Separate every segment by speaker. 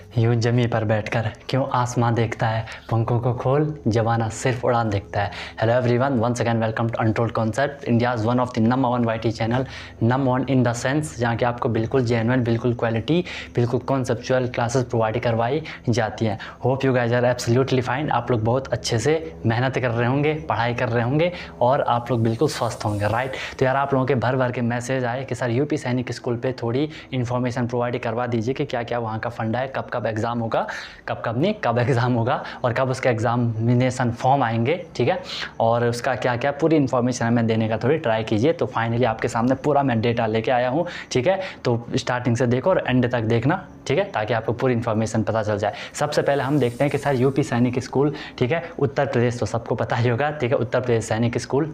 Speaker 1: यूं जमी पर बैठकर क्यों आसमां देखता है, पंखों को खोल जवाना सिर्फ उड़ान देखता है। Hello everyone, once again welcome to untold concept, India's one of the number one YT channel, number one in the sense जहाँ कि आपको बिल्कुल जेन्युइन, बिल्कुल क्वालिटी, बिल्कुल कॉन्सेप्चुअल क्लासेस प्रोवाइड करवाई जाती हैं। Hope you guys are absolutely fine. आप लोग बहुत अच्छे से मेहनत कर रहे होंगे, पढ़ाई कर रहे होंगे और आप लोग बिल्कुल स्वस्थ होंगे, राइट। तो यार आप लोगों के भर भर के मैसेज आए कि सर यूपी सैनिक स्कूल पे थोड़ी इन्फॉर्मेशन प्रोवाइड करवा दीजिए कि क्या क्या वहाँ का फंडा है, कब कब एग्ज़ाम होगा, कब एग्ज़ाम होगा और कब उसका एग्ज़ामिनेशन फॉर्म आएंगे, ठीक है, और उसका क्या क्या पूरी इन्फॉर्मेशन हमें देने का थोड़ी ट्राई कीजिए। तो फाइनली आपके सामने पूरा मैं डेटा लेके आया हूँ, ठीक है। तो स्टार्टिंग से देखो और एंड तक देखना, ठीक है, ताकि आपको पूरी इन्फॉर्मेशन पता चल जाए। सबसे पहले हम देखते हैं कि सर यूपी सैनिक स्कूल, ठीक है, उत्तर प्रदेश तो सबको पता ही होगा, ठीक है, उत्तर प्रदेश सैनिक स्कूल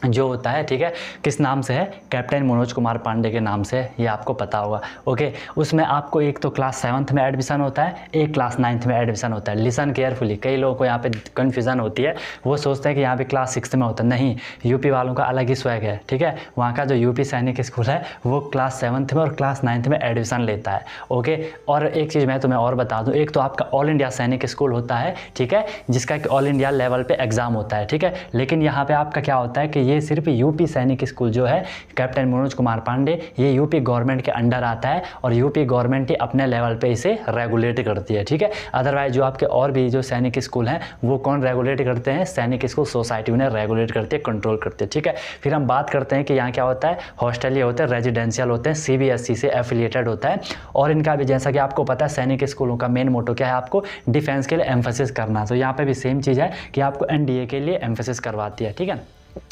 Speaker 1: जो होता है, ठीक है, किस नाम से है, कैप्टन मनोज कुमार पांडे के नाम से, ये आपको पता होगा, ओके। उसमें आपको एक तो क्लास 7th में एडमिशन होता है, एक क्लास 9th में एडमिशन होता है। लिसन केयरफुली, कई लोगों को यहाँ पे कन्फ्यूज़न होती है, वो सोचते हैं कि यहाँ पे क्लास 6th में होता है। नहीं, यूपी वालों का अलग ही स्वैग है, ठीक है। वहाँ का जो यूपी सैनिक स्कूल है वो क्लास 7th में और क्लास 9th में एडमिशन लेता है, ओके। और एक चीज़ मैं तुम्हें और बता दूँ, एक तो आपका ऑल इंडिया सैनिक स्कूल होता है, ठीक है, जिसका कि ऑल इंडिया लेवल पर एग्ज़ाम होता है, ठीक है। लेकिन यहाँ पर आपका क्या होता है कि ये सिर्फ यूपी सैनिक स्कूल जो है कैप्टन मनोज कुमार पांडे, ये यूपी गवर्नमेंट के अंडर आता है और यूपी गवर्नमेंट ही अपने लेवल पे इसे रेगुलेट करती है, ठीक है। अदरवाइज जो आपके और भी जो सैनिक स्कूल हैं वो कौन रेगुलेट करते हैं, सैनिक स्कूल सोसाइटी उन्हें रेगुलेट करती है, कंट्रोल करती है, ठीक है। फिर हम बात करते हैं कि यहाँ क्या होता है, हॉस्टलिया होते हैं, रेजिडेंशियल होते हैं, सीबीएसई से एफिलिएटेड होता है। और इनका भी जैसा कि आपको पता है सैनिक स्कूलों का मेन मोटो क्या है, आपको डिफेंस के लिए एम्फेसिस करना। तो यहाँ पे भी सेम चीज़ है कि आपको एनडीए के लिए एम्फेसिस करवाती है, ठीक है।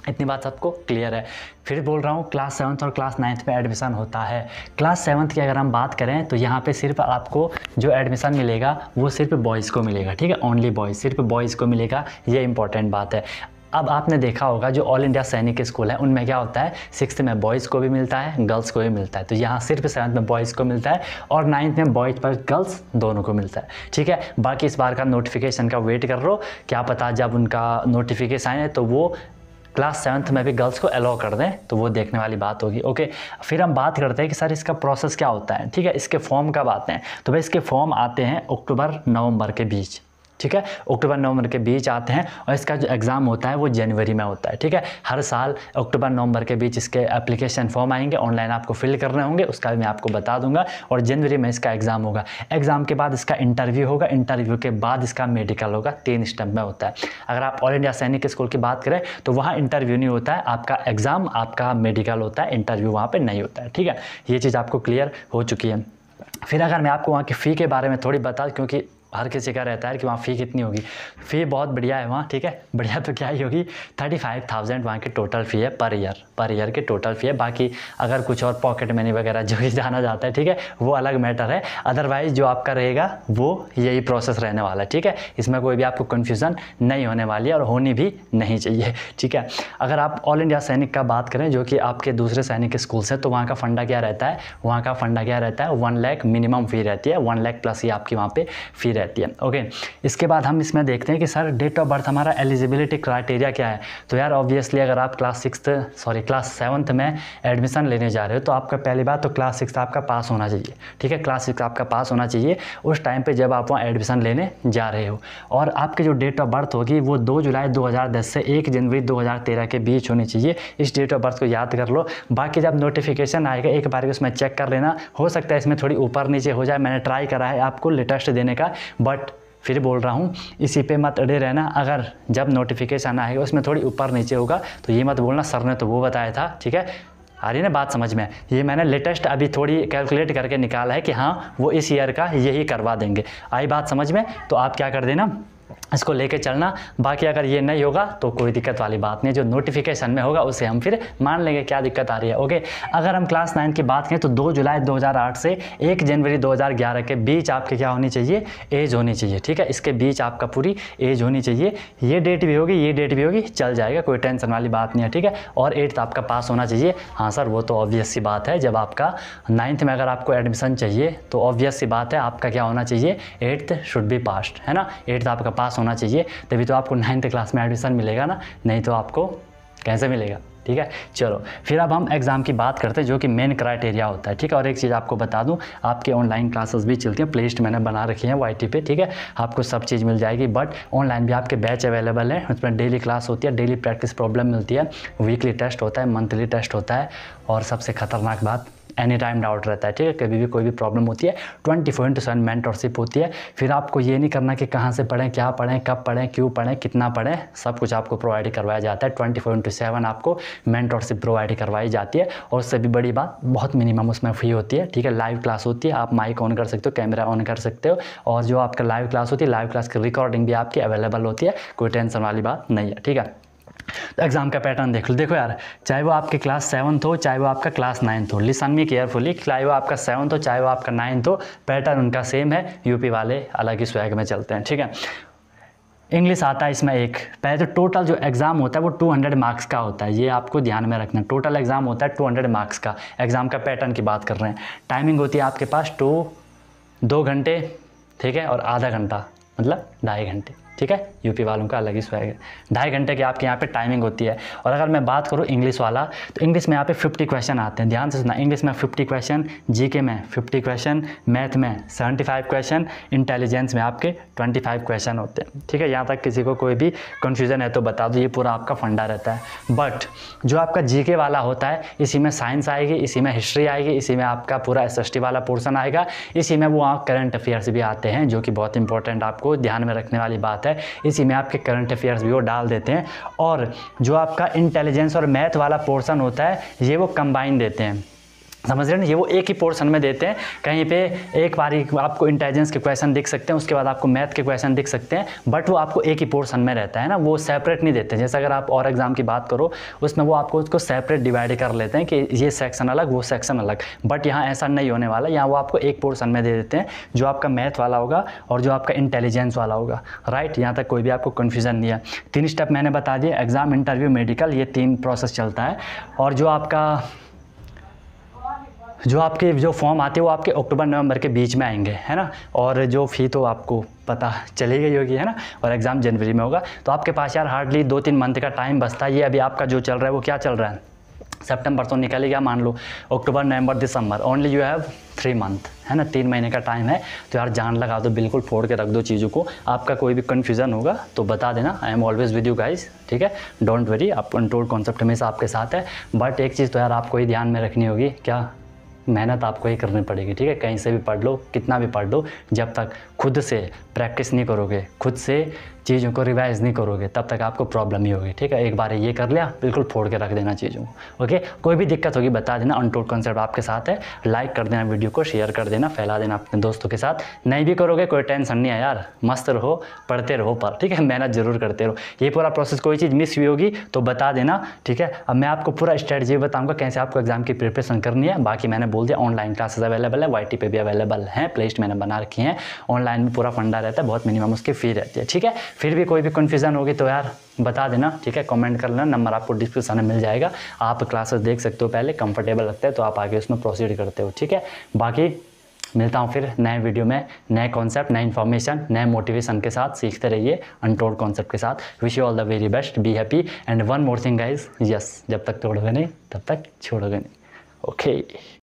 Speaker 1: इतनी बात सबको क्लियर है। फिर बोल रहा हूँ क्लास 7th और क्लास 9th में एडमिशन होता है। क्लास 7th की अगर हम बात करें तो यहाँ पे सिर्फ आपको जो एडमिशन मिलेगा वो सिर्फ बॉयज़ को मिलेगा, ठीक है, ओनली बॉयज़, सिर्फ बॉयज़ को मिलेगा, ये इंपॉर्टेंट बात है। अब आपने देखा होगा जो ऑल इंडिया सैनिक स्कूल है उनमें क्या होता है, 6th में बॉयज़ को भी मिलता है, गर्ल्स को भी मिलता है। तो यहाँ सिर्फ 7th में बॉयज़ को मिलता है और 9th में बॉयज़ पर गर्ल्स दोनों को मिलता है, ठीक है। बाकी इस बार का नोटिफिकेशन का वेट कर लो, क्या पता जब उनका नोटिफिकेशन आए तो वो क्लास 7th में भी गर्ल्स को अलाउ कर दें, तो वो देखने वाली बात होगी, ओके। फिर हम बात करते हैं कि सर इसका प्रोसेस क्या होता है, ठीक है, इसके फॉर्म कब आते हैं। तो भाई इसके फॉर्म आते हैं अक्टूबर-नवंबर के बीच, ठीक है, अक्टूबर-नवंबर के बीच आते हैं और इसका जो एग्ज़ाम होता है वो जनवरी में होता है, ठीक है। हर साल अक्टूबर-नवंबर के बीच इसके एप्लीकेशन फॉर्म आएंगे, ऑनलाइन आपको फिल करने होंगे, उसका भी मैं आपको बता दूंगा। और जनवरी में इसका एग्ज़ाम होगा, एग्ज़ाम के बाद इसका इंटरव्यू होगा, इंटरव्यू के बाद इसका मेडिकल होगा, 3 स्टेप में होता है। अगर आप ऑल इंडिया सैनिक स्कूल की बात करें तो वहाँ इंटरव्यू नहीं होता है, आपका एग्ज़ाम, आपका मेडिकल होता है, इंटरव्यू वहाँ पर नहीं होता है, ठीक है। ये चीज़ आपको क्लियर हो चुकी है। फिर अगर मैं आपको वहाँ की फ़ी के बारे में थोड़ी बता, क्योंकि हर किसी का रहता है कि वहाँ फ़ी कितनी होगी। फ़ी बहुत बढ़िया है वहाँ, ठीक है, बढ़िया तो क्या ही होगी, 35,000 वहाँ की टोटल फ़ी है पर ईयर की टोटल फ़ी है। बाकी अगर कुछ और पॉकेट मनी वगैरह जो भी जाना जाता है, ठीक है, वो अलग मैटर है। अदरवाइज़ जो आपका रहेगा वो यही प्रोसेस रहने वाला है, ठीक है। इसमें कोई भी आपको कन्फ्यूज़न नहीं होने वाली है और होनी भी नहीं चाहिए, ठीक है। अगर आप ऑल इंडिया सैनिक का बात करें जो कि आपके दूसरे सैनिक स्कूल से, तो वहाँ का फंडा क्या रहता है, वहाँ का फंडा क्या रहता है, 1 लाख मिनिमम फ़ी रहती है, 1 लाख प्लस ही आपकी वहाँ पर फ़ी रहती है, ओके। इसके बाद हम इसमें देखते हैं कि सर डेट ऑफ बर्थ हमारा एलिजिबिलिटी क्राइटेरिया क्या है। तो यार ऑब्वियसली अगर आप क्लास 7th में एडमिशन लेने जा रहे हो तो आपका पहली बात तो क्लास 6 आपका पास होना चाहिए, ठीक है, क्लास 6 आपका पास होना चाहिए उस टाइम पे जब आप वहाँ एडमिशन लेने जा रहे हो। और आपकी जो डेट ऑफ बर्थ होगी वो 2 जुलाई 2010 से 1 जनवरी 2013 के बीच होनी चाहिए। इस डेट ऑफ बर्थ को याद कर लो। बाकी जब नोटिफिकेशन आएगा एक बार उसमें चेक कर लेना, हो सकता है इसमें थोड़ी ऊपर नीचे हो जाए, मैंने ट्राई करा है आपको लेटेस्ट देने का, बट फिर बोल रहा हूँ इसी पे मत अड़े रहना। अगर जब नोटिफिकेशन आएगा उसमें थोड़ी ऊपर नीचे होगा तो ये मत बोलना सर ने तो वो बताया था, ठीक है। आ रही ना बात समझ में, ये मैंने लेटेस्ट अभी थोड़ी कैलकुलेट करके निकाला है कि हाँ वो इस ईयर का यही करवा देंगे। आई बात समझ में, तो आप क्या कर देना, इसको लेके चलना। बाकी अगर ये नहीं होगा तो कोई दिक्कत वाली बात नहीं, जो नोटिफिकेशन में होगा उसे हम फिर मान लेंगे क्या दिक्कत आ रही है, ओके। अगर हम क्लास 9 की बात करें तो 2 जुलाई 2008 से 1 जनवरी 2011 के बीच आपके क्या होनी चाहिए, एज होनी चाहिए, ठीक है। इसके बीच आपका पूरी एज होनी चाहिए, ये डेट भी होगी, ये डेट भी होगी, चल जाएगा, कोई टेंशन वाली बात नहीं है, ठीक है। और 8th आपका पास होना चाहिए। हाँ सर वो तो ऑब्वियस सी बात है, जब आपका 9th में अगर आपको एडमिशन चाहिए तो ऑब्वियस सी बात है आपका क्या होना चाहिए, 8th शुड बी पास्ड, है ना, 8th आपका पास होना चाहिए, तभी तो आपको 9th क्लास में एडमिशन मिलेगा ना, नहीं तो आपको कैसे मिलेगा। ठीक है। चलो फिर अब हम एग्ज़ाम की बात करते हैं जो कि मेन क्राइटेरिया होता है, ठीक है। और एक चीज़ आपको बता दूं, आपके ऑनलाइन क्लासेस भी चलती हैं, प्लेलिस्ट मैंने बना रखी है YT पे, ठीक है। आपको सब चीज़ मिल जाएगी, बट ऑनलाइन भी आपके बैच अवेलेबल है, उसमें डेली क्लास होती है, डेली प्रैक्टिस प्रॉब्लम मिलती है, वीकली टेस्ट होता है, मंथली टेस्ट होता है, और सबसे खतरनाक बात एनी टाइम डाउट रहता है, ठीक है। कभी भी कोई भी प्रॉब्लम होती है 24/7 मेंटरशिप होती है। फिर आपको ये नहीं करना कि कहाँ से पढ़ें, क्या पढ़ें, कब पढ़ें, क्यों पढ़ें, कितना पढ़ें, सब कुछ आपको प्रोवाइड करवाया जाता है। 24/7 आपको मेंटरशिप प्रोवाइड करवाई जाती है। और उससे भी बड़ी बात, बहुत मिनिमम उसमें फ़ी होती है, ठीक है। लाइव क्लास होती है, आप माइक ऑन कर सकते हो, कैमरा ऑन कर सकते हो, और जो आपका लाइव क्लास होती है, लाइव क्लास की रिकॉर्डिंग भी आपकी अवेलेबल होती है, कोई टेंशन वाली बात नहीं है, ठीक है। तो एग्ज़ाम का पैटर्न देख लो, देखो यार, चाहे वो आपके क्लास 7th हो, चाहे वो आपका क्लास 9th हो, लिसन मी केयरफुली, चाहे वो आपका 7th हो, चाहे वो आपका 9th हो, पैटर्न उनका सेम है। यूपी वाले अलग ही स्वैग में चलते हैं, ठीक है। इंग्लिश आता है इसमें एक, पहले तो टोटल जो एग्ज़ाम होता है वो 200 मार्क्स का होता है, ये आपको ध्यान में रखना। टोटल एग्ज़ाम होता है 200 मार्क्स का। एग्ज़ाम का पैटर्न की बात कर रहे हैं। टाइमिंग होती है आपके पास 2 घंटे, ठीक है, और आधा घंटा मतलब 2.5 घंटे, ठीक है। यूपी वालों का अलग ही स्वैग है। 2.5 घंटे की आपके यहाँ पे टाइमिंग होती है। और अगर मैं बात करूँ इंग्लिश वाला, तो इंग्लिश में यहाँ पे 50 क्वेश्चन आते हैं, ध्यान से सुना। इंग्लिश में 50 क्वेश्चन, जीके में 50 क्वेश्चन, मैथ में 75 क्वेश्चन, इंटेलिजेंस में आपके 25 क्वेश्चन होते हैं, ठीक है। यहाँ तक किसी को कोई भी कन्फ्यूज़न है तो बता दो, ये पूरा आपका फंडा रहता है। बट जो आपका जीके वाला होता है, इसी में साइंस आएगी, इसी में हिस्ट्री आएगी, इसी में आपका पूरा SST वाला पोर्सन आएगा, इसी में वो करंट अफेयर्स भी आते हैं, जो कि बहुत इंपॉर्टेंट आपको ध्यान में रखने वाली बात है। इसी में आपके करंट अफेयर्स भी वो डाल देते हैं। और जो आपका इंटेलिजेंस और मैथ वाला पोर्शन होता है, ये वो कंबाइन देते हैं, समझ रहे हैं ना। ये वो एक ही पोर्शन में देते हैं। कहीं पे एक बारी आपको इंटेलिजेंस के क्वेश्चन दिख सकते हैं, उसके बाद आपको मैथ के क्वेश्चन दिख सकते हैं, बट वो आपको एक ही पोर्शन में रहता है ना, वो सेपरेट नहीं देते। जैसे अगर आप और एग्जाम की बात करो, उसमें वो आपको उसको सेपरेट डिवाइड कर लेते हैं कि ये सेक्शन अलग, वो सेक्शन अलग। बट यहाँ ऐसा नहीं होने वाला, यहाँ वो आपको एक पोर्शन में दे देते हैं, जो आपका मैथ वाला होगा और जो आपका इंटेलिजेंस वाला होगा, राइट। यहाँ तक कोई भी आपको कन्फ्यूज़न नहीं है। 3 स्टेप मैंने बता दिए, एग्ज़ाम, इंटरव्यू, मेडिकल, ये 3 प्रोसेस चलता है। और जो आपके जो फॉर्म आते हैं वो आपके अक्टूबर-नवंबर के बीच में आएंगे, है ना। और जो फ़ी तो आपको पता चली गई होगी, है ना। और एग्ज़ाम जनवरी में होगा। तो आपके पास यार हार्डली 2-3 मंथ का टाइम बचता है। ये अभी आपका जो चल रहा है वो क्या चल रहा है, सितंबर तो निकल गया, मान लो अक्टूबर, नवंबर, दिसंबर, ओनली यू हैव 3 मंथ, है ना, 3 महीने का टाइम है। तो यार जान लगा दो, बिल्कुल फोड़ के रख दो चीज़ों को। आपका कोई भी कन्फ्यूज़न होगा तो बता देना, I am always with you guys, ठीक है। डोंट वरी, आप कंट्रोल कॉन्सेप्ट हमेशा आपके साथ है। बट एक चीज़ तो यार आपको ही ध्यान में रखनी होगी, क्या, मेहनत आपको ही करनी पड़ेगी, ठीक है। कहीं से भी पढ़ लो, कितना भी पढ़ लो, जब तक खुद से प्रैक्टिस नहीं करोगे, खुद से चीज़ों को रिवाइज़ नहीं करोगे, तब तक आपको प्रॉब्लम ही होगी, ठीक है। एक बार ये कर लिया, बिल्कुल फोड़ के रख देना चीज़ों को, ओके। कोई भी दिक्कत होगी बता देना, अनटोल्ड कॉन्सेप्ट आपके साथ है। लाइक कर देना वीडियो को, शेयर कर देना, फैला देना अपने दोस्तों के साथ। नहीं भी करोगे कोई टेंशन नहीं है यार, मस्त रहो, पढ़ते रहो पर, ठीक है। मेहनत जरूर करते रहो। ये पूरा प्रोसेस कोई चीज़ मिस हुई होगी तो बता देना, ठीक है। अब मैं आपको पूरा स्ट्रेटजी बताऊँगा कैसे आपको एग्जाम की प्रिपरेशन करनी है। बाकी मैंने बोल दिया, ऑनलाइन क्लासेस अवेलेबल है, YT पे भी अवेलेबल हैं, प्लेलिस्ट मैंने बना रखी है। ऑनलाइन में पूरा फंडा रहता है, बहुत मिनिमम उसकी फ़ी रहती है, ठीक है। फिर भी कोई भी कन्फ्यूज़न होगी तो यार बता देना, ठीक है। कमेंट कर लेना, नंबर आपको डिस्क्रिप्शन में मिल जाएगा। आप क्लासेस देख सकते हो, पहले कंफर्टेबल लगता है तो आप आगे उसमें प्रोसीड करते हो, ठीक है। बाकी मिलता हूँ फिर नए वीडियो में, नए कॉन्सेप्ट, नए इन्फॉर्मेशन, नए मोटिवेशन के साथ। सीखते रहिए अनटोल्ड कॉन्सेप्ट के साथ। Wish you all the very best, be happy and one more thing guys, yes, जब तक तोड़ोगे नहीं तब तक छोड़ोगे नहीं, ओके।